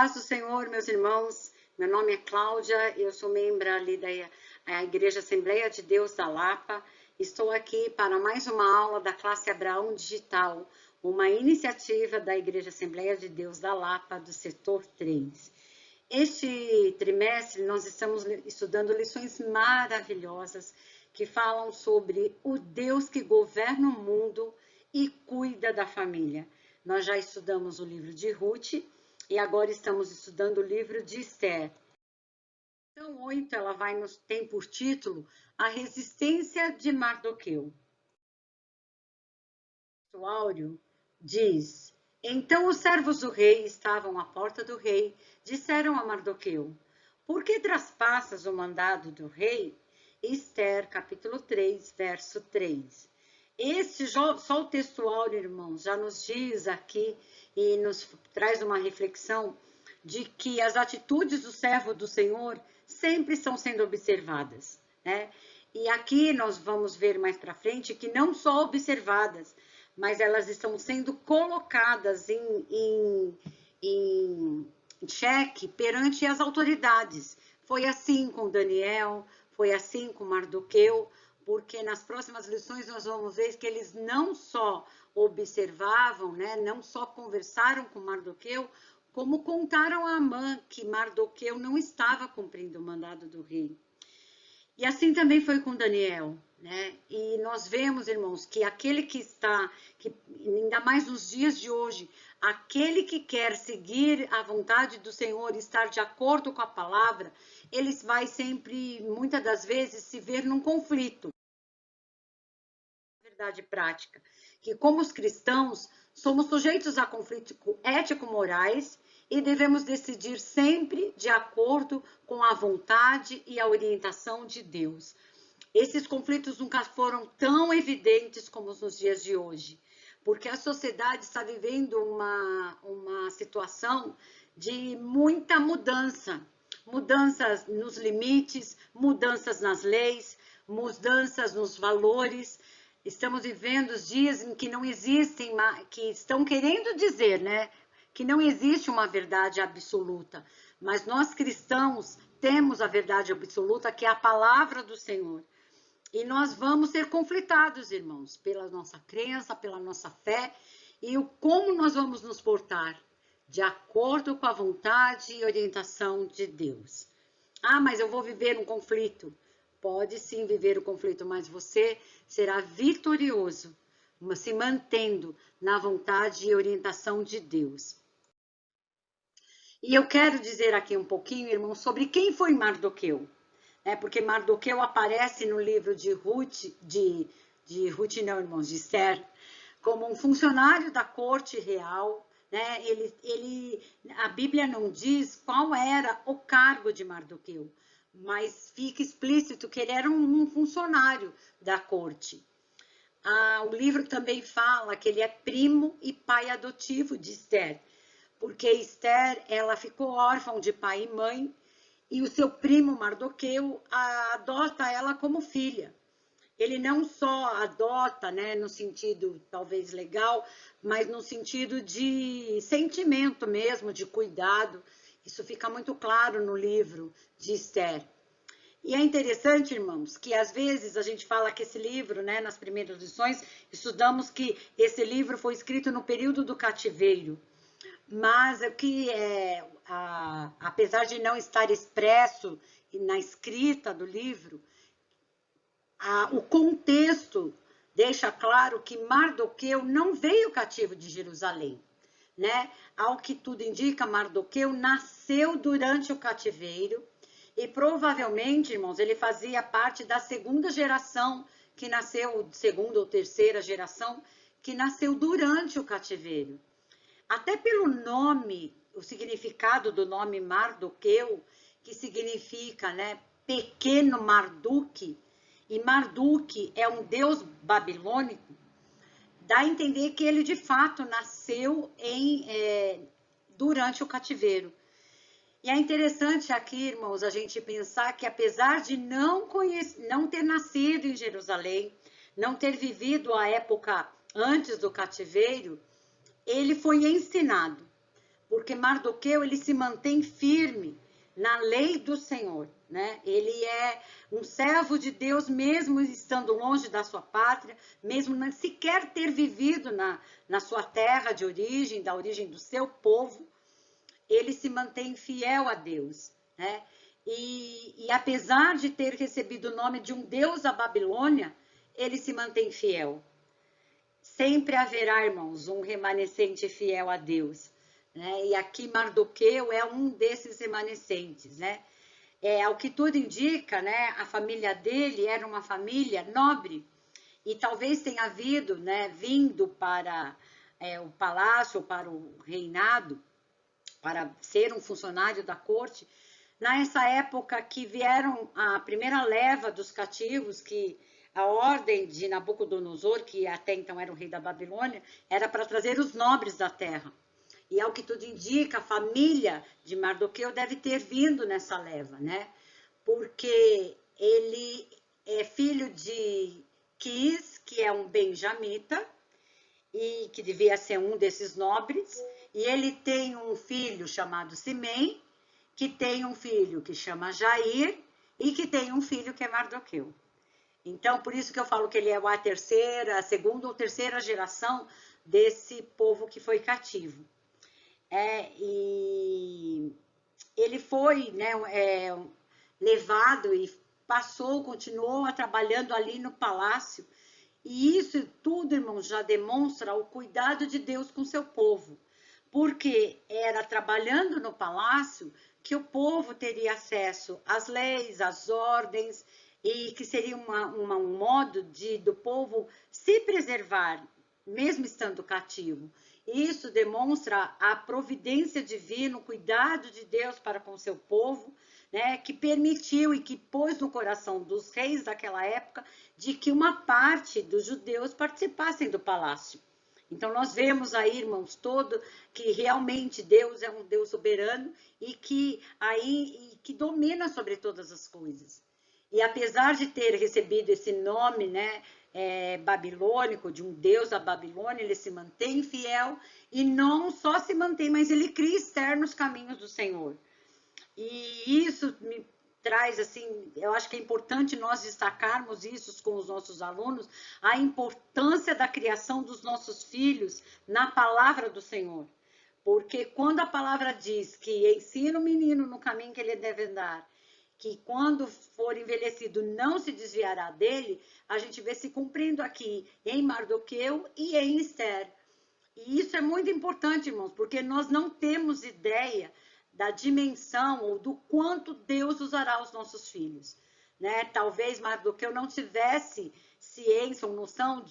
paz do Senhor, meus irmãos. Meu nome é Cláudia, eu sou membro ali da Igreja Assembleia de Deus da Lapa. Estou aqui para mais uma aula da classe Abraão Digital, uma iniciativa da Igreja Assembleia de Deus da Lapa, do setor 3. Este trimestre nós estamos estudando lições maravilhosas que falam sobre o Deus que governa o mundo e cuida da família. Nós já estudamos o livro de Ruth e agora estamos estudando o livro de Esther. Então, 8, ela tem por título A Resistência de Mardoqueu. O áureo diz: Então os servos do rei estavam à porta do rei, disseram a Mardoqueu: Por que traspassas o mandado do rei? Esther, capítulo 3, verso 3. Só o texto áureo, irmãos, já nos diz aqui e nos traz uma reflexão de que as atitudes do servo do Senhor sempre estão sendo observadas, né? E aqui nós vamos ver mais para frente que não só observadas, mas elas estão sendo colocadas em xeque perante as autoridades. Foi assim com Daniel, foi assim com Mardoqueu, porque nas próximas lições nós vamos ver que eles não só observavam, né, não só conversaram com Mardoqueu, como contaram a Amã que Mardoqueu não estava cumprindo o mandado do rei. E assim também foi com Daniel, né? E nós vemos, irmãos, que aquele que ainda mais nos dias de hoje, aquele que quer seguir a vontade do Senhor, estar de acordo com a palavra, ele vai sempre, muitas das vezes, se ver num conflito. Verdade prática, que como os cristãos, somos sujeitos a conflitos ético-morais e devemos decidir sempre de acordo com a vontade e a orientação de Deus. Esses conflitos nunca foram tão evidentes como nos dias de hoje, porque a sociedade está vivendo uma situação de muita mudança. Mudanças nos limites, mudanças nas leis, mudanças nos valores. Estamos vivendo os dias em que não existem, que estão querendo dizer, né, que não existe uma verdade absoluta, mas nós cristãos temos a verdade absoluta, que é a palavra do Senhor. E nós vamos ser conflitados, irmãos, pela nossa crença, pela nossa fé, e como nós vamos nos portar de acordo com a vontade e orientação de Deus. Ah, mas eu vou viver um conflito. Pode sim viver o conflito, mas você será vitorioso, se mantendo na vontade e orientação de Deus. E eu quero dizer aqui um pouquinho, irmão, sobre quem foi Mardoqueu. Porque Mardoqueu aparece no livro de Ruth, de Esther, como um funcionário da corte real. Né? A Bíblia não diz qual era o cargo de Mardoqueu, mas fica explícito que ele era um funcionário da corte. O livro também fala que ele é primo e pai adotivo de Esther, porque Esther ela ficou órfã de pai e mãe, e o seu primo Mardoqueu adota ela como filha. Ele não só adota, né, no sentido talvez legal, mas no sentido de sentimento mesmo, de cuidado. Isso fica muito claro no livro de Esther. E é interessante, irmãos, que às vezes a gente fala que esse livro, né, nas primeiras lições, estudamos que esse livro foi escrito no período do cativeiro. Mas apesar de não estar expresso na escrita do livro, o contexto deixa claro que Mardoqueu não veio cativo de Jerusalém, né? Ao que tudo indica, Mardoqueu nasceu durante o cativeiro e provavelmente, irmãos, ele fazia parte da segunda geração que nasceu, segunda ou terceira geração, que nasceu durante o cativeiro. Até pelo nome, o significado do nome Mardoqueu, que significa, né, pequeno Marduk, e Marduk é um deus babilônico, dá a entender que ele de fato nasceu durante o cativeiro. E é interessante aqui, irmãos, a gente pensar que apesar de não ter nascido em Jerusalém, não ter vivido a época antes do cativeiro, ele foi ensinado. porque Mardoqueu, ele se mantém firme na lei do Senhor, né? Ele é um servo de Deus, mesmo estando longe da sua pátria, mesmo não sequer ter vivido na sua terra de origem, da origem do seu povo, ele se mantém fiel a Deus, né? E apesar de ter recebido o nome de um deus da Babilônia, ele se mantém fiel. Sempre haverá, irmãos, um remanescente fiel a Deus, né? E aqui Mardoqueu é um desses remanescentes, né? Ao que tudo indica, né? A família dele era uma família nobre e talvez tenha havido, né? Vindo para o palácio, para o reinado, para ser um funcionário da corte, nessa época que vieram a primeira leva dos cativos, que a ordem de Nabucodonosor, que até então era o rei da Babilônia, era para trazer os nobres da terra. E ao que tudo indica, a família de Mardoqueu deve ter vindo nessa leva, né? Porque ele é filho de Quis, que é um benjamita, e que devia ser um desses nobres, e ele tem um filho chamado Simei, que tem um filho que chama Jair, e que tem um filho que é Mardoqueu. Então, por isso que eu falo que ele é a segunda ou terceira geração desse povo que foi cativo. E ele foi, né, levado e continuou trabalhando ali no palácio. E isso tudo, irmãos, já demonstra o cuidado de Deus com seu povo. Porque era trabalhando no palácio que o povo teria acesso às leis, às ordens, e que seria um modo do povo se preservar, mesmo estando cativo. Isso demonstra a providência divina, o cuidado de Deus para com seu povo, né, que permitiu e que pôs no coração dos reis daquela época de que uma parte dos judeus participassem do palácio. Então, nós vemos aí, irmãos, que realmente Deus é um Deus soberano e que domina sobre todas as coisas. E apesar de ter recebido esse nome, né, babilônico, de um deus da Babilônia, ele se mantém fiel e não só se mantém, mas ele cria Esther nos caminhos do Senhor. E isso me traz, assim, eu acho que é importante nós destacarmos isso com os nossos alunos, a importância da criação dos nossos filhos na palavra do Senhor. Porque quando a palavra diz que ensina o menino no caminho que ele deve andar, que quando for envelhecido não se desviará dele, a gente vê se cumprindo aqui em Mardoqueu e em Esther. E isso é muito importante, irmãos, porque nós não temos ideia da dimensão ou do quanto Deus usará os nossos filhos, né? Talvez Mardoqueu não tivesse ciência ou noção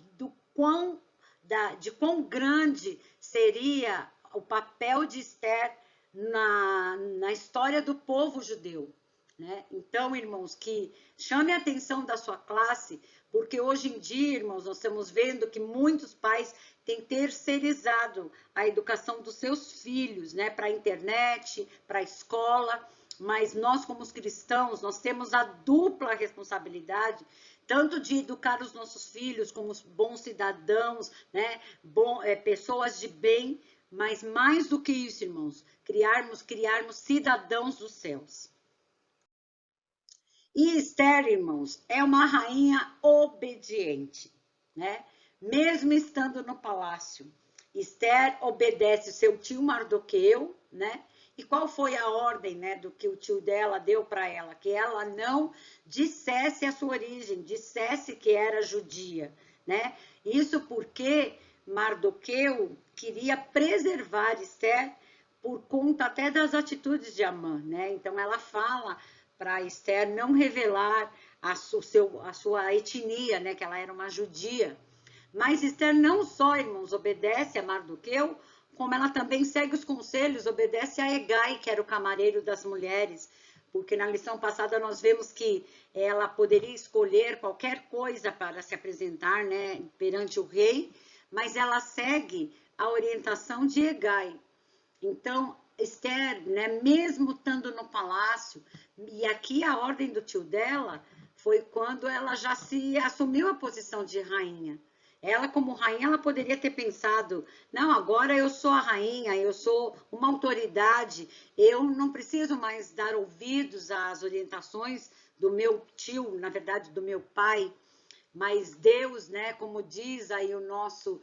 de quão grande seria o papel de Esther na história do povo judeu, né? Então, irmãos, que chame a atenção da sua classe, porque hoje em dia, irmãos, nós estamos vendo que muitos pais têm terceirizado a educação dos seus filhos, né, para a internet, para a escola, mas nós, como os cristãos, nós temos a dupla responsabilidade, tanto de educar os nossos filhos como bons cidadãos, né, pessoas de bem, mas mais do que isso, irmãos, criarmos cidadãos dos céus. E Esther, irmãos, é uma rainha obediente, né? Mesmo estando no palácio. Esther obedece seu tio Mardoqueu, né? E qual foi a ordem, né, do que o tio dela deu para ela? Que ela não dissesse a sua origem, dissesse que era judia, né? Isso porque Mardoqueu queria preservar Esther por conta até das atitudes de Amã, né? Então ela fala para Esther não revelar a sua etnia, né, que ela era uma judia. Mas Esther não só, irmãos, obedece a Mardoqueu, como ela também segue os conselhos, obedece a Hegai, que era o camareiro das mulheres, porque na lição passada nós vemos que ela poderia escolher qualquer coisa para se apresentar, né, perante o rei, mas ela segue a orientação de Hegai. Então, Esther, né, mesmo estando no palácio, e aqui a ordem do tio dela foi quando ela já se assumiu a posição de rainha. Ela, como rainha, ela poderia ter pensado, não, agora eu sou a rainha, eu sou uma autoridade, eu não preciso mais dar ouvidos às orientações do meu tio, na verdade, do meu pai, mas Deus, né, como diz aí o nosso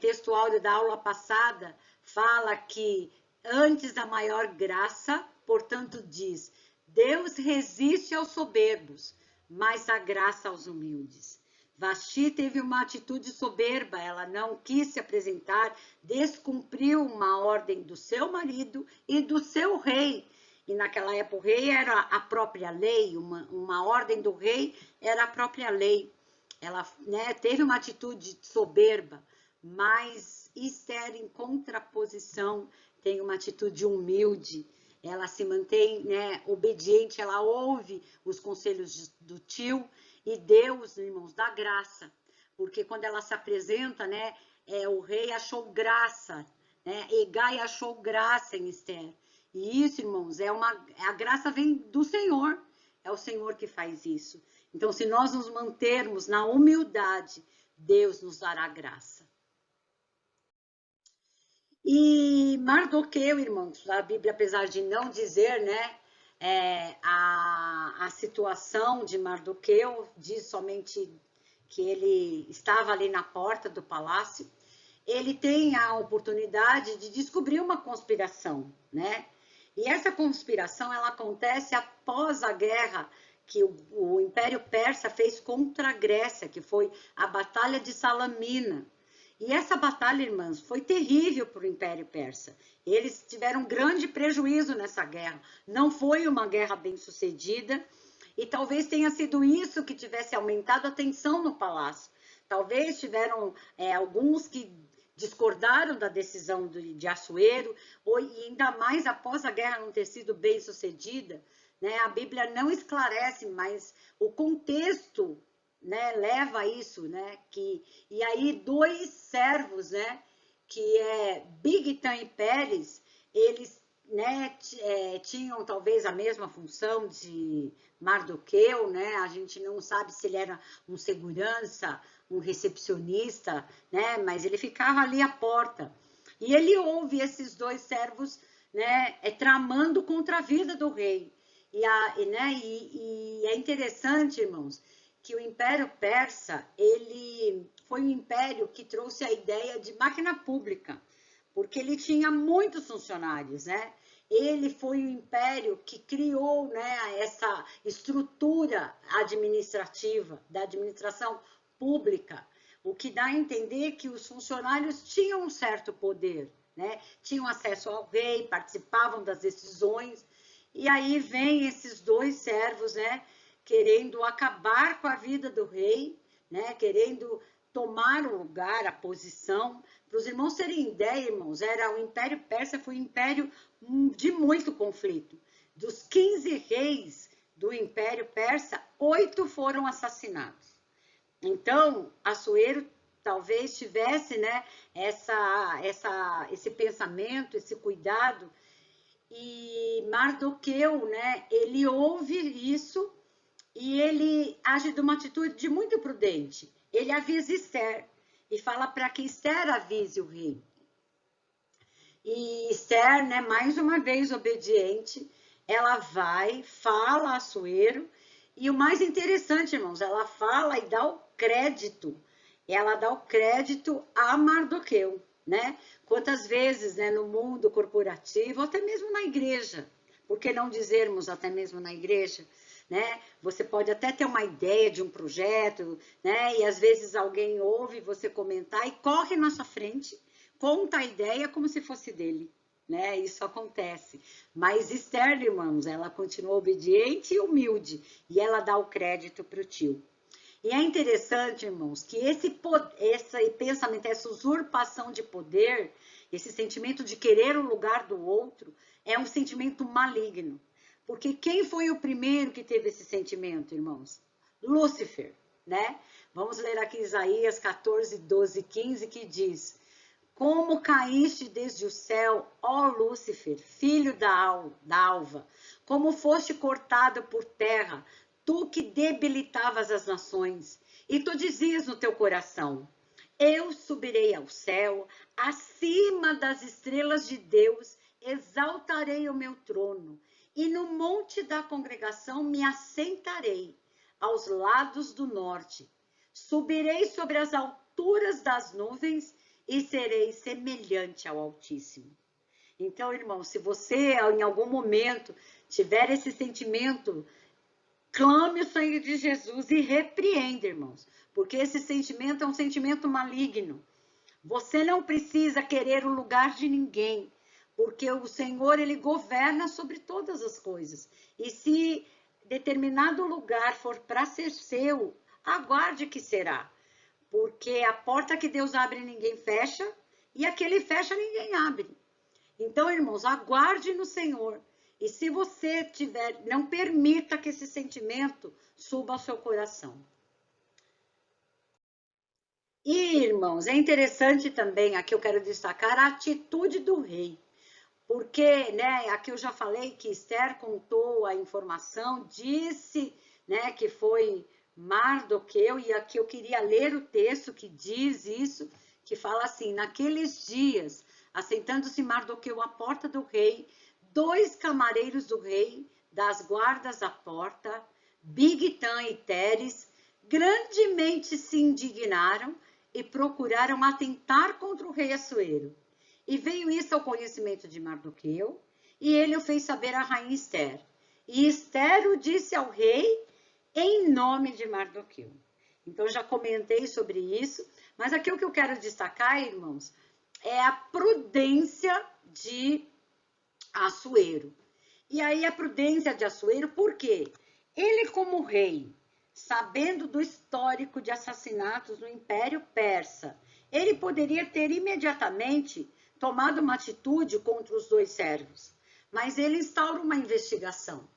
texto áudio da aula passada, fala que antes da maior graça, portanto diz, Deus resiste aos soberbos, mas dá graça aos humildes. Vasti teve uma atitude soberba, ela não quis se apresentar, descumpriu uma ordem do seu marido e do seu rei. E naquela época o rei era a própria lei, uma ordem do rei era a própria lei. Ela, né, teve uma atitude soberba, mas Esther, em contraposição, tem uma atitude humilde. Ela se mantém, né, obediente, ela ouve os conselhos do tio e Deus, irmãos, dá graça. Porque quando ela se apresenta, né, o rei achou graça, né, Hegai achou graça em Esther. E isso, irmãos, a graça vem do Senhor. É o Senhor que faz isso. Então, se nós nos mantermos na humildade, Deus nos dará graça. E Mardoqueu, irmãos, a Bíblia, apesar de não dizer, né, a situação de Mardoqueu, diz somente que ele estava ali na porta do palácio, ele tem a oportunidade de descobrir uma conspiração, né? E essa conspiração, ela acontece após a guerra que o Império Persa fez contra a Grécia, que foi a Batalha de Salamina. E essa batalha, irmãs, foi terrível para o Império Persa. Eles tiveram grande prejuízo nessa guerra. Não foi uma guerra bem sucedida e talvez tenha sido isso que tivesse aumentado a tensão no palácio. Talvez tiveram alguns que discordaram da decisão de Assuero, e ainda mais após a guerra não ter sido bem sucedida, né? A Bíblia não esclarece, mas o contexto, né, leva a isso, né? E aí dois servos, né, que é Bigtan e Pérez, eles, né, tinham talvez a mesma função de Mardoqueu, né? A gente não sabe se ele era um segurança, um recepcionista, né? Mas ele ficava ali à porta. E ele ouve esses dois servos, né, tramando contra a vida do rei. E é interessante, irmãos, que o Império Persa, ele foi um império que trouxe a ideia de máquina pública, porque ele tinha muitos funcionários, né? Ele foi o império que criou, né, essa estrutura administrativa, da administração pública, o que dá a entender que os funcionários tinham um certo poder, né? Tinham acesso ao rei, participavam das decisões, e aí vem esses dois servos, né, querendo acabar com a vida do rei, né, querendo tomar o lugar, a posição. Para os irmãos terem ideia, irmãos, o Império Persa foi um império de muito conflito. Dos 15 reis do Império Persa, 8 foram assassinados. Então, Assuero talvez tivesse, né, esse pensamento, esse cuidado, e Mardoqueu, né, ele ouve isso e ele age de uma atitude muito prudente. Ele avisa Esther e fala para que Esther avise o rei. E Esther, né, mais uma vez obediente, ela vai, fala a Assuero, e o mais interessante, irmãos, ela fala e dá o crédito. Ela dá o crédito a Mardoqueu, né? Quantas vezes, né, no mundo corporativo, ou até mesmo na igreja, por que não dizermos até mesmo na igreja, né? Você pode até ter uma ideia de um projeto, né? E às vezes alguém ouve você comentar e corre na sua frente, conta a ideia como se fosse dele, né? Isso acontece. Mas Esther, irmãos, ela continua obediente e humilde, e ela dá o crédito para o tio. E é interessante, irmãos, que esse pensamento, essa usurpação de poder, esse sentimento de querer o lugar do outro, é um sentimento maligno. Porque quem foi o primeiro que teve esse sentimento, irmãos? Lúcifer, né? Vamos ler aqui Isaías 14, 12, 15, que diz: como caíste desde o céu, ó Lúcifer, filho da alva, como foste cortado por terra, tu que debilitavas as nações, e tu dizias no teu coração: Eu subirei ao céu, acima das estrelas de Deus, exaltarei o meu trono, e no monte da congregação me assentarei, aos lados do norte. Subirei sobre as alturas das nuvens e serei semelhante ao Altíssimo. Então, irmão, se você em algum momento tiver esse sentimento, clame o sangue de Jesus e repreenda, irmãos, porque esse sentimento é um sentimento maligno. Você não precisa querer o lugar de ninguém, porque o Senhor, ele governa sobre todas as coisas. E se determinado lugar for para ser seu, aguarde que será. Porque a porta que Deus abre, ninguém fecha, e a que ele fecha, ninguém abre. Então, irmãos, aguarde no Senhor. E se você tiver, não permita que esse sentimento suba ao seu coração. E, irmãos, é interessante também, aqui eu quero destacar a atitude do rei. Porque, né, aqui eu já falei que Esther contou a informação, disse, né, que foi Mardoqueu, e aqui eu queria ler o texto que diz isso, que fala assim: naqueles dias, assentando-se Mardoqueu à porta do rei, 2 camareiros do rei, das guardas à porta, Bigtã e Teres, grandemente se indignaram e procuraram atentar contra o rei Assuero. E veio isso ao conhecimento de Mardoqueu, e ele o fez saber à rainha Esther. E Esther o disse ao rei em nome de Mardoqueu. Então, já comentei sobre isso, mas aqui o que eu quero destacar, irmãos, é a prudência de Assuero. E aí a prudência de Assuero, por quê? Ele, como rei, sabendo do histórico de assassinatos no Império Persa, ele poderia ter imediatamente tomado uma atitude contra os 2 servos, mas ele instaura uma investigação,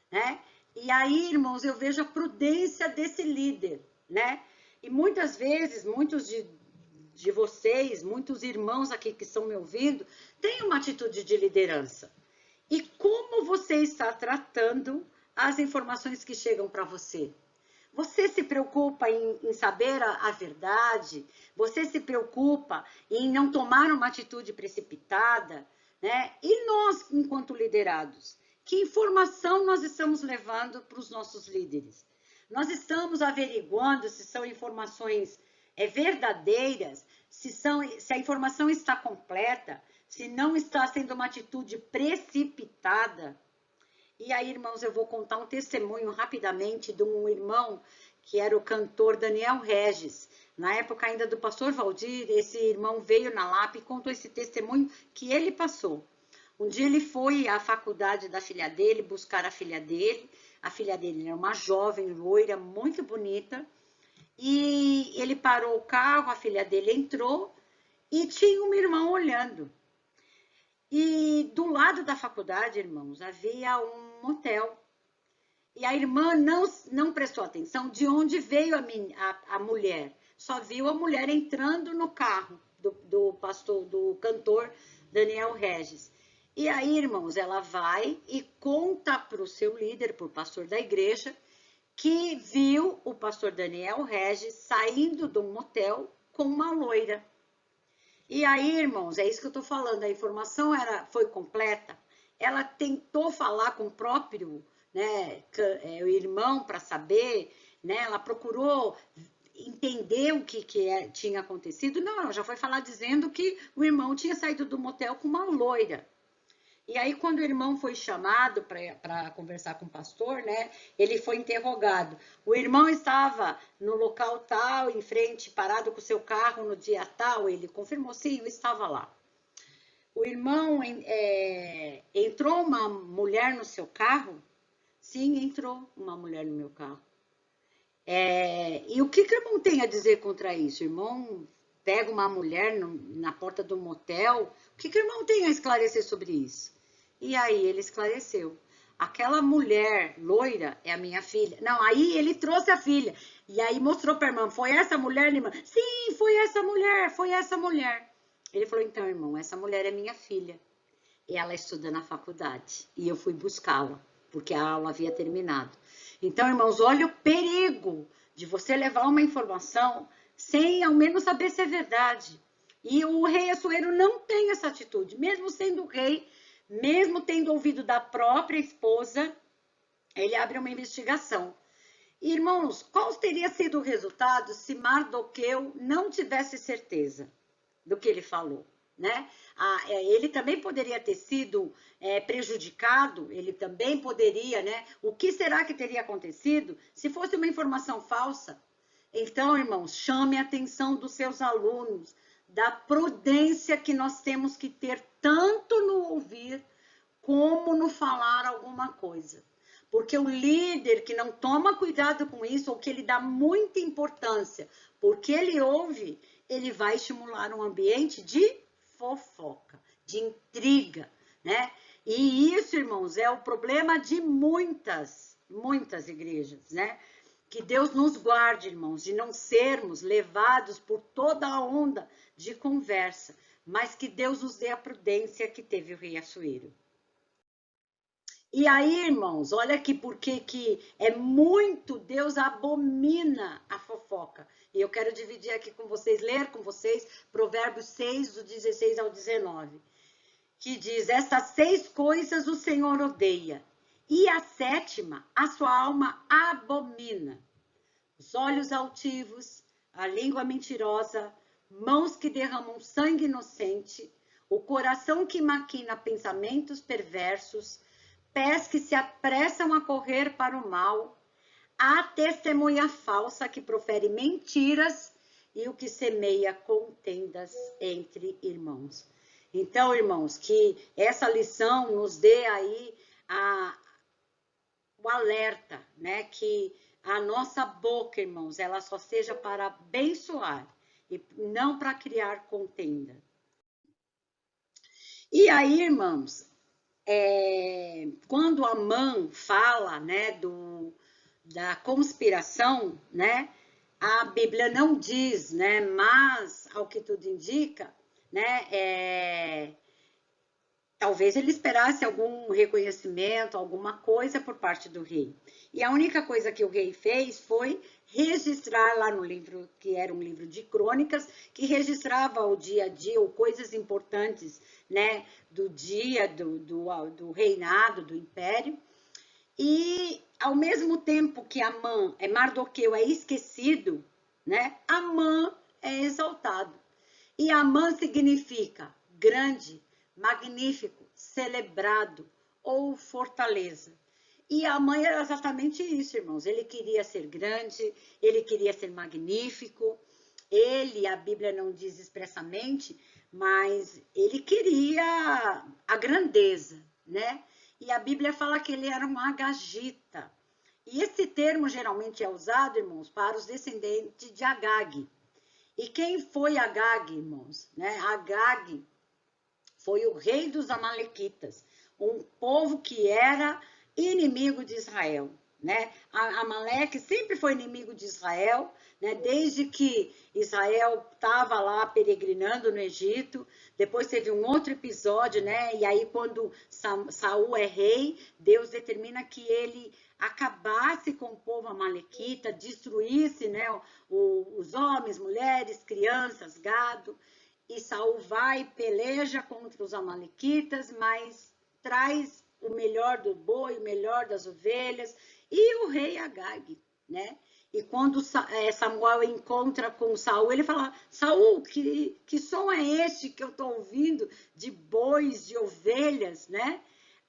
né? E aí, irmãos, eu vejo a prudência desse líder, né? E muitas vezes, muitos de vocês, muitos irmãos aqui que estão me ouvindo, têm uma atitude de liderança. E como você está tratando as informações que chegam para você? Você se preocupa em saber a verdade? Você se preocupa em não tomar uma atitude precipitada? Né? E nós, enquanto liderados, que informação nós estamos levando para os nossos líderes? Nós estamos averiguando se são informações verdadeiras, se a informação está completa, se não está sendo uma atitude precipitada. E aí, irmãos, eu vou contar um testemunho rapidamente de um irmão que era o cantor Daniel Regis. Na época ainda do pastor Valdir, esse irmão veio na LAP e contou esse testemunho que ele passou. Um dia ele foi à faculdade da filha dele, buscar a filha dele. A filha dele era uma jovem, loira, muito bonita. E ele parou o carro, a filha dele entrou e tinha um irmão olhando. E do lado da faculdade, irmãos, havia um motel. E a irmã não prestou atenção de onde veio a mulher. Só viu a mulher entrando no carro do pastor, do cantor Daniel Regis. E aí, irmãos, ela vai e conta para o seu líder, para o pastor da igreja, que viu o pastor Daniel Regis saindo de um motel com uma loira. E aí, irmãos, é isso que eu estou falando, a informação foi completa. Ela tentou falar com o próprio, né, o irmão para saber, né, ela procurou entender o que tinha acontecido. Não, ela já foi falar dizendo que o irmão tinha saído do motel com uma loira. E aí, quando o irmão foi chamado para conversar com o pastor, né, ele foi interrogado. O irmão estava no local tal, em frente, parado com o seu carro no dia tal? Ele confirmou, sim, eu estava lá. O irmão, entrou uma mulher no seu carro? Sim, entrou uma mulher no meu carro. E o que o irmão tem a dizer contra isso? O irmão pega uma mulher na porta do motel? O que o irmão tem a esclarecer sobre isso? E aí ele esclareceu. Aquela mulher loira é a minha filha. Não, aí ele trouxe a filha. E aí mostrou para a irmã, foi essa mulher, irmã? Sim, foi essa mulher, foi essa mulher. Ele falou, então, irmão, essa mulher é minha filha. E ela estuda na faculdade. E eu fui buscá-la, porque a aula havia terminado. Então, irmãos, olha o perigo de você levar uma informação sem ao menos saber se é verdade. E o rei Assuero não tem essa atitude, mesmo sendo rei, mesmo tendo ouvido da própria esposa, ele abre uma investigação. Irmãos, qual teria sido o resultado se Mardoqueu não tivesse certeza do que ele falou, né? Ele também poderia ter sido prejudicado, ele também poderia, né? O que será que teria acontecido se fosse uma informação falsa? Então, irmãos, chame a atenção dos seus alunos, da prudência que nós temos que ter tanto no ouvir como no falar alguma coisa. Porque o líder que não toma cuidado com isso, ou que ele dá muita importância, porque ele ouve, ele vai estimular um ambiente de fofoca, de intriga, né? E isso, irmãos, é o problema de muitas igrejas, né? Que Deus nos guarde, irmãos, de não sermos levados por toda a onda de conversa, mas que Deus nos dê a prudência que teve o rei Assuero. E aí, irmãos, olha aqui porque que é muito, Deus abomina a fofoca. E eu quero dividir aqui com vocês, ler com vocês Provérbios 6, do 16 ao 19, que diz: essas 6 coisas o Senhor odeia, e a 7ª a sua alma abomina: os olhos altivos, a língua mentirosa, mãos que derramam sangue inocente, o coração que maquina pensamentos perversos, pés que se apressam a correr para o mal, a testemunha falsa que profere mentiras e o que semeia contendas entre irmãos. Então, irmãos, que essa lição nos dê aí o alerta, né? Que a nossa boca, irmãos, ela só seja para abençoar e não para criar contenda. E aí, irmãos, quando Amã fala, né, da conspiração, né, a Bíblia não diz, né, mas ao que tudo indica, né, talvez ele esperasse algum reconhecimento, alguma coisa por parte do rei. E a única coisa que o rei fez foi registrar lá no livro, que era um livro de crônicas, que registrava o dia a dia, ou coisas importantes, né, do dia, do reinado, do império. E, ao mesmo tempo que Mardoqueu é esquecido, né, Amã é exaltado. E Amã significa grande, magnífico, celebrado ou fortaleza. E a mãe era exatamente isso, irmãos. Ele queria ser grande, ele queria ser magnífico. Ele, a Bíblia não diz expressamente, mas ele queria a grandeza, né? E a Bíblia fala que ele era um agagita. E esse termo geralmente é usado, irmãos, para os descendentes de Agag. E quem foi Agag, irmãos? Né? Agag foi o rei dos amalequitas, um povo que era inimigo de Israel, né? Amaleque sempre foi inimigo de Israel, né? Desde que Israel estava lá peregrinando no Egito. Depois teve um outro episódio, né? E aí quando Saul é rei, Deus determina que ele acabasse com o povo amalequita, destruísse, né, os homens, mulheres, crianças, gado. E Saul vai, peleja contra os amalequitas, mas traz o melhor do boi, o melhor das ovelhas, e o rei Agag, né? E quando Samuel encontra com Saul, ele fala: Saul, que som é este que eu estou ouvindo de bois, de ovelhas, né?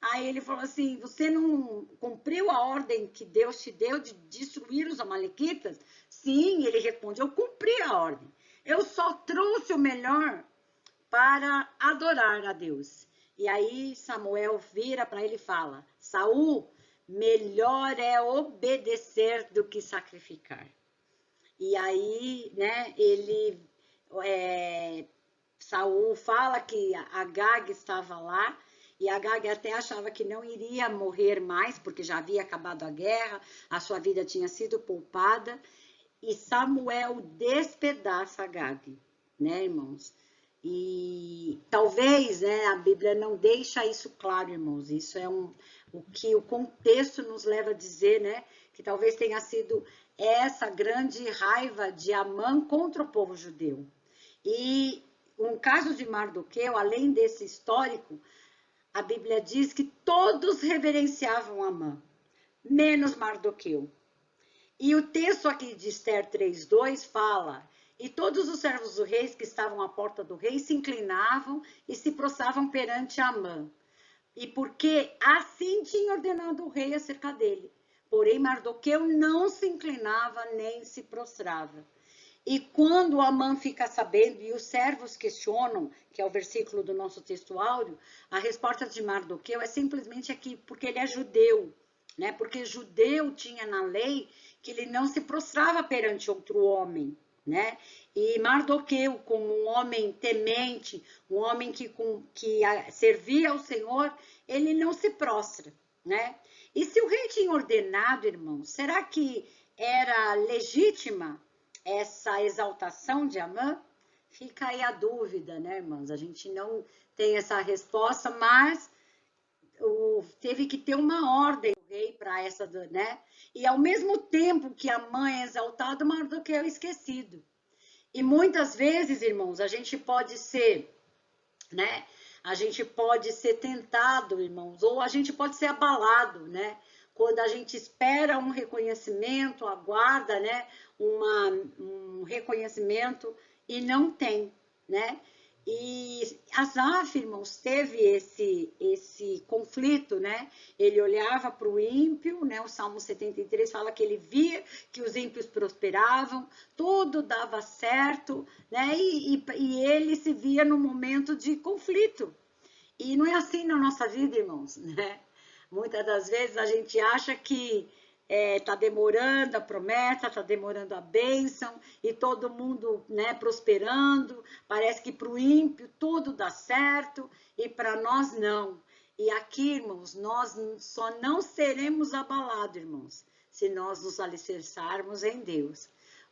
Aí ele falou assim: você não cumpriu a ordem que Deus te deu de destruir os amalequitas? Sim, ele responde: eu cumpri a ordem. Eu só trouxe o melhor para adorar a Deus. E aí Samuel vira para ele e fala: Saul, melhor é obedecer do que sacrificar. E aí, né, Saul fala que Agag estava lá, e Agag até achava que não iria morrer mais, porque já havia acabado a guerra, a sua vida tinha sido poupada, e Samuel despedaça Agag, né, irmãos? E talvez, né, a Bíblia não deixa isso claro, irmãos. Isso é o que o contexto nos leva a dizer, né? Que talvez tenha sido essa grande raiva de Amã contra o povo judeu. E no caso de Mardoqueu, além desse histórico, a Bíblia diz que todos reverenciavam Amã, menos Mardoqueu. E o texto aqui de Esther 3:2 fala: e todos os servos do rei que estavam à porta do rei se inclinavam e se prostravam perante Amã. E porque assim tinha ordenado o rei acerca dele. Porém, Mardoqueu não se inclinava nem se prostrava. E quando Amã fica sabendo, e os servos questionam, que é o versículo do nosso texto áureo, a resposta de Mardoqueu é simplesmente aqui, porque ele é judeu, né? Porque judeu tinha na lei que ele não se prostrava perante outro homem, né? E Mardoqueu, como um homem temente, um homem que servia ao Senhor, ele não se prostra, né? E se o rei tinha ordenado, irmãos, será que era legítima essa exaltação de Amã? Fica aí a dúvida, né, irmãos? A gente não tem essa resposta, mas teve que ter uma ordem do rei para essa, né? E ao mesmo tempo que Amã é exaltado, Mardoqueu é esquecido. E muitas vezes, irmãos, a gente pode ser, né? A gente pode ser tentado, irmãos, ou a gente pode ser abalado, né? Quando a gente espera um reconhecimento, aguarda, né? Um reconhecimento e não tem, né? E Asaf, irmãos, teve esse conflito, né? Ele olhava para o ímpio, né? O Salmo 73 fala que ele via que os ímpios prosperavam, tudo dava certo, né? E ele se via no momento de conflito. E não é assim na nossa vida, irmãos, né? Muitas das vezes a gente acha que está demorando a promessa, está demorando a bênção, e todo mundo, né, prosperando, parece que para o ímpio tudo dá certo, e para nós não. E aqui, irmãos, nós só não seremos abalados, irmãos, se nós nos alicerçarmos em Deus.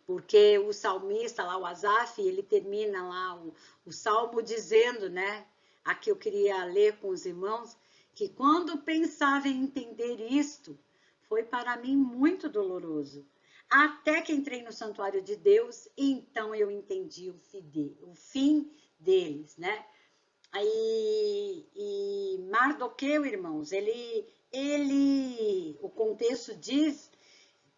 Porque o salmista lá, o Asaf, ele termina lá o salmo dizendo, né, aqui eu queria ler com os irmãos, que quando pensava em entender isto, foi para mim muito doloroso. Até que entrei no santuário de Deus, e então eu entendi o fim deles, né? E Mardoqueu, irmãos, o contexto diz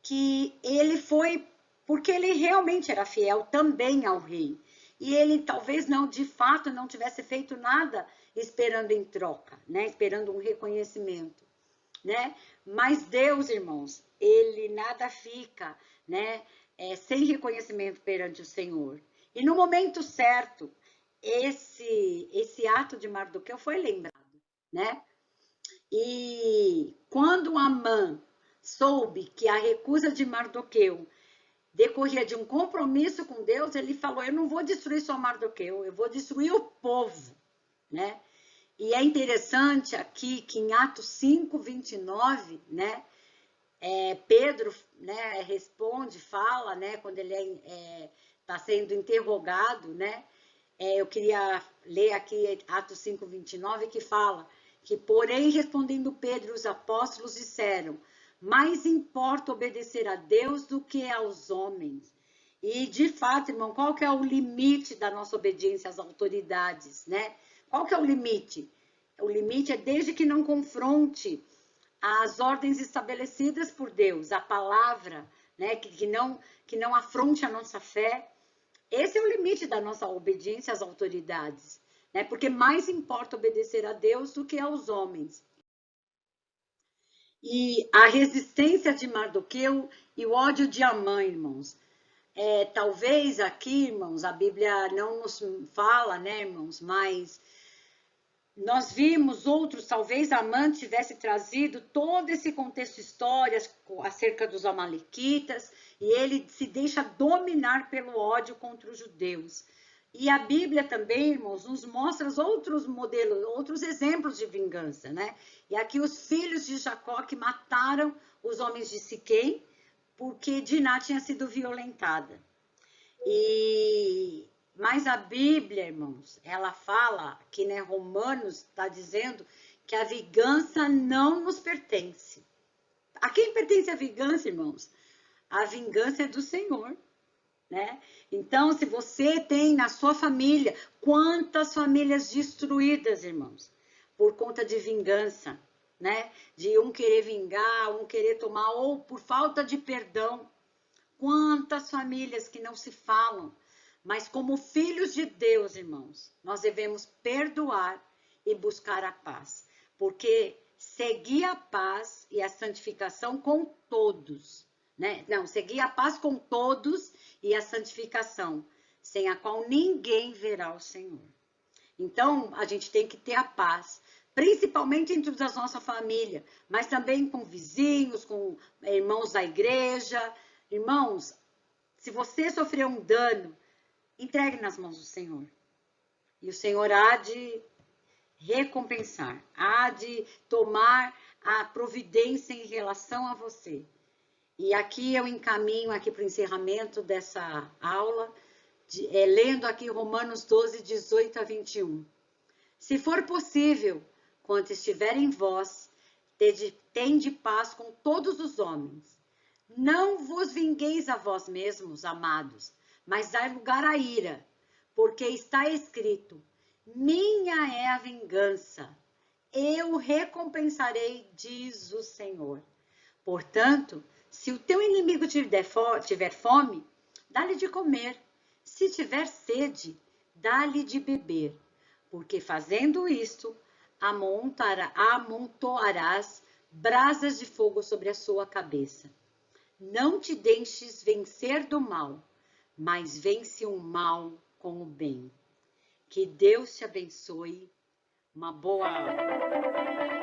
que ele foi porque ele realmente era fiel também ao rei. E ele talvez não, de fato, não tivesse feito nada esperando em troca, né? Esperando um reconhecimento, né? Mas Deus, irmãos, ele nada fica, né? Sem reconhecimento perante o Senhor. E no momento certo, esse ato de Mardoqueu foi lembrado, né? E quando Amã soube que a recusa de Mardoqueu decorria de um compromisso com Deus, ele falou: eu não vou destruir só Mardoqueu, eu vou destruir o povo, né? E é interessante aqui que em Atos 5:29, né, Pedro, né, responde, fala, né, quando ele está sendo interrogado, né? Eu queria ler aqui Atos 5:29, que fala que, porém, respondendo Pedro e os apóstolos disseram: mais importa obedecer a Deus do que aos homens. E, de fato, irmão, qual que é o limite da nossa obediência às autoridades, né? Qual que é o limite? O limite é desde que não confronte as ordens estabelecidas por Deus, a palavra, né? Que não afronte a nossa fé. Esse é o limite da nossa obediência às autoridades, né? Porque mais importa obedecer a Deus do que aos homens. E a resistência de Mardoqueu e o ódio de Amã, irmãos. Talvez aqui, irmãos, a Bíblia não nos fala, né, irmãos, mas nós vimos outros, talvez Amã tivesse trazido todo esse contexto histórico acerca dos amalequitas, e ele se deixa dominar pelo ódio contra os judeus. E a Bíblia também, irmãos, nos mostra outros modelos, outros exemplos de vingança, né? E aqui os filhos de Jacó que mataram os homens de Siquém, porque Diná tinha sido violentada. Mas a Bíblia, irmãos, ela fala que, né, Romanos está dizendo que a vingança não nos pertence. A quem pertence a vingança, irmãos? a vingança é do Senhor, né? Então, se você tem na sua família, quantas famílias destruídas, irmãos, por conta de vingança, né? De um querer vingar, um querer tomar, ou por falta de perdão. Quantas famílias que não se falam, mas como filhos de Deus, irmãos, nós devemos perdoar e buscar a paz, porque seguir a paz e a santificação com todos, né? Não, seguir a paz com todos e a santificação, sem a qual ninguém verá o Senhor. Então, a gente tem que ter a paz, principalmente dentro da nossa família, mas também com vizinhos, com irmãos da igreja. Irmãos, se você sofreu um dano, entregue nas mãos do Senhor. E o Senhor há de recompensar, há de tomar a providência em relação a você. E aqui eu encaminho aqui para o encerramento dessa aula, lendo aqui Romanos 12, 18 a 21. Se for possível, quando estiver em vós, tende paz com todos os homens. Não vos vingueis a vós mesmos, amados, mas dai lugar à ira, porque está escrito: minha é a vingança, eu recompensarei, diz o Senhor. Portanto, se o teu inimigo tiver fome, dá-lhe de comer. Se tiver sede, dá-lhe de beber, porque fazendo isto, amontoarás brasas de fogo sobre a sua cabeça. Não te deixes vencer do mal, mas vence o mal com o bem. Que Deus te abençoe. Uma boa aula.